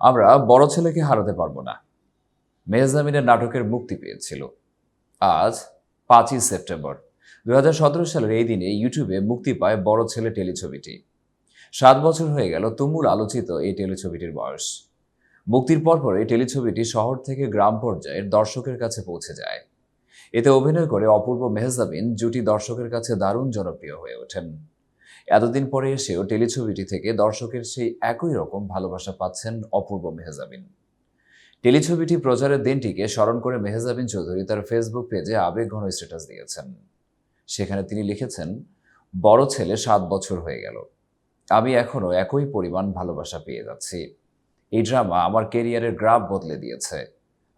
আমরা বড় ছেলেকে হারাতে পারবো না। মেহজাবিনের নাটকের মুক্তি পেয়েছিল। আজ 5ই সেপ্টেম্বর 2017 সালের এই দিনে ইউটিউবে মুক্তি পায় বড় ছেলে টেলিছবিটি। 7 বছর হয়ে গেল তুমুল আলোচিত এই টেলিছবিটির বয়স। মুক্তির পরপর এই টেলিছবিটি শহর থেকে গ্রাম পর্যায়ের দর্শকের কাছে পৌঁছে যায়। এতে অভিনয় করে অপূর্ব মেহজাবিন জুটি দর্শকের কাছে দারুণ জনপ্রিয় হয়ে ওঠেন। এতদিন পরে এসেও টেলিছবিটি থেকে দর্শকের সেই একই রকম ভালোবাসা পাচ্ছেন অপূর্ব মেহজাবিন। টেলিছবিটি প্রচারের দিনটিকে স্মরণ করে মেহজাবিন চৌধুরী তার ফেসবুক পেজে আবেগঘন স্ট্যাটাস দিয়েছেন। সেখানে তিনি লিখেছেন, বড় ছেলে 7 বছর হয়ে গেল, আমি এখনো একই পরিমাণ ভালোবাসা পেয়ে যাচ্ছি। এই ড্রামা আমার কেরিয়ারের গ্রাফ বদলে দিয়েছে।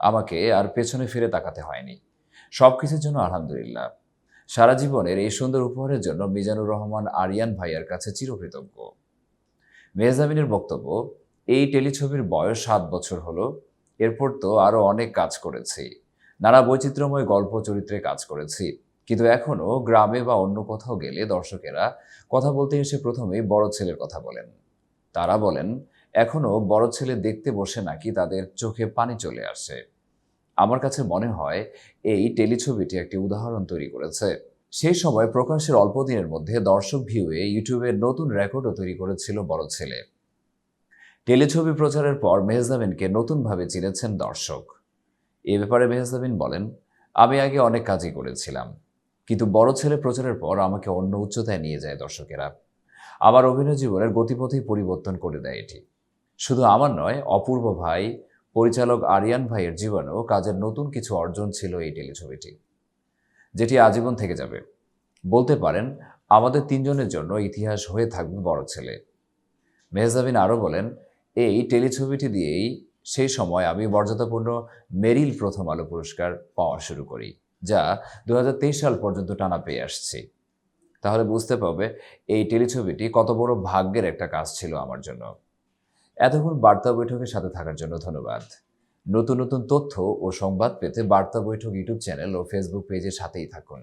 আমাকে আর পেছনে ফিরে তাকাতে হয়নি। সবকিছুর জন্য আলহামদুলিল্লাহ। সারা জীবনের এই সুন্দর উপহারের জন্য মিজানুর রহমান আরিয়ান ভাইয়ার কাছে চিরকৃতজ্ঞ। মেহজাবিনের বক্তব্য, এই টেলিছবির বয়স 7 বছর হলো। এরপর তো আরও অনেক কাজ করেছি, নানা বৈচিত্র্যময় গল্প চরিত্রে কাজ করেছি, কিন্তু এখনও গ্রামে বা অন্য কোথাও গেলে দর্শকেরা কথা বলতে এসে প্রথমেই বড় ছেলের কথা বলেন। তারা বলেন, এখনও বড় ছেলে দেখতে বসে নাকি তাদের চোখে পানি চলে আসে। আমার কাছে মনে হয় এই টেলিছবিটি একটি উদাহরণ তৈরি করেছে। সেই সময় প্রকাশের অল্প দিনের মধ্যে দর্শক ভিউয়ে ইউটিউবের নতুন রেকর্ডও তৈরি করেছিল বড় ছেলে। টেলিছবি প্রচারের পর মেহজাবিনকে নতুনভাবে চিনেছেন দর্শক। এ ব্যাপারে মেহজাবিন বলেন, আমি আগে অনেক কাজই করেছিলাম, কিন্তু বড় ছেলে প্রচারের পর আমাকে অন্য উচ্চতায় নিয়ে যায় দর্শকেরা। আমার অভিনয় জীবনের গতিপথই পরিবর্তন করে দেয় এটি। শুধু আমার নয়, অপূর্ব ভাই, পরিচালক আরিয়ান ভাইয়ের জীবনেও কাজের নতুন কিছু অর্জন ছিল এই টেলিছবিটি, যেটি আজীবন থেকে যাবে। বলতে পারেন, আমাদের তিনজনের জন্য ইতিহাস হয়ে থাকবে বড় ছেলে। মেহজাবিন আরও বলেন, এই টেলিছবিটি দিয়েই সেই সময় আমি মর্যাদাপূর্ণ মেরিল প্রথম আলো পুরস্কার পাওয়া শুরু করি, যা 2023 সাল পর্যন্ত টানা পেয়ে আসছি। তাহলে বুঝতে পারবে এই টেলিছবিটি কত বড় ভাগ্যের একটা কাজ ছিল আমার জন্য। এতক্ষণ বার্তা বৈঠকের সাথে থাকার জন্য ধন্যবাদ। নতুন নতুন তথ্য ও সংবাদ পেতে বার্তা বৈঠক ইউটিউব চ্যানেল ও ফেসবুক পেজের সাথেই থাকুন।